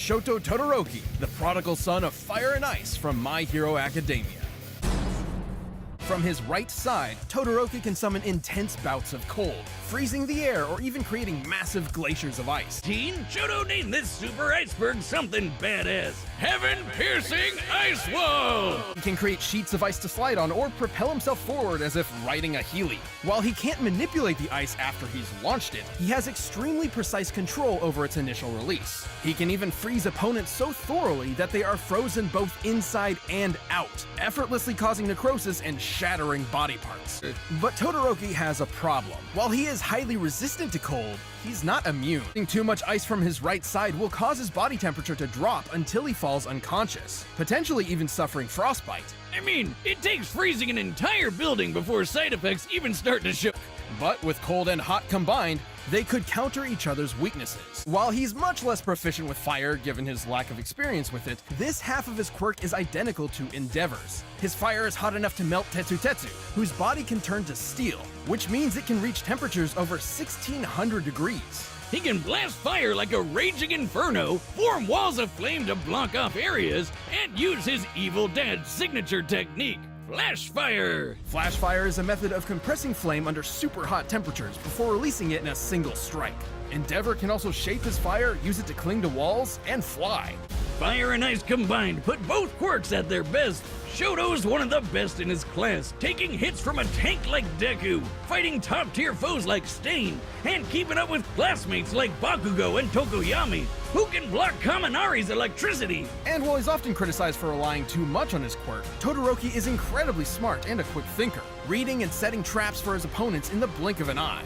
Shoto Todoroki, the prodigal son of fire and ice from My Hero Academia. From his right side, Todoroki can summon intense bouts of cold, freezing the air or even creating massive glaciers of ice. Teen, Shoto named this super iceberg something badass. Heaven-piercing ice wall! He can create sheets of ice to slide on or propel himself forward as if riding a Heeley. While he can't manipulate the ice after he's launched it, he has extremely precise control over its initial release. He can even freeze opponents so thoroughly that they are frozen both inside and out, effortlessly causing necrosis and shattering body parts. But Todoroki has a problem. While he is highly resistant to cold, he's not immune. Too much ice from his right side will cause his body temperature to drop until he falls unconscious, potentially even suffering frostbite. I mean, it takes freezing an entire building before side effects even start to show. But with cold and hot combined, they could counter each other's weaknesses. While he's much less proficient with fire given his lack of experience with it, this half of his quirk is identical to Endeavor's. His fire is hot enough to melt Tetsu, whose body can turn to steel, which means it can reach temperatures over 1600 degrees. He can blast fire like a raging inferno, form walls of flame to block off areas, and use his evil dad's signature technique, flash fire. Flash fire is a method of compressing flame under super hot temperatures before releasing it in a single strike. Endeavor can also shape his fire, use it to cling to walls, and fly. Fire and ice combined put both quirks at their best. Shoto's one of the best in his class, taking hits from a tank like Deku, fighting top-tier foes like Stain, and keeping up with classmates like Bakugo and Tokoyami, who can block Kaminari's electricity. And while he's often criticized for relying too much on his quirk, Todoroki is incredibly smart and a quick thinker, reading and setting traps for his opponents in the blink of an eye.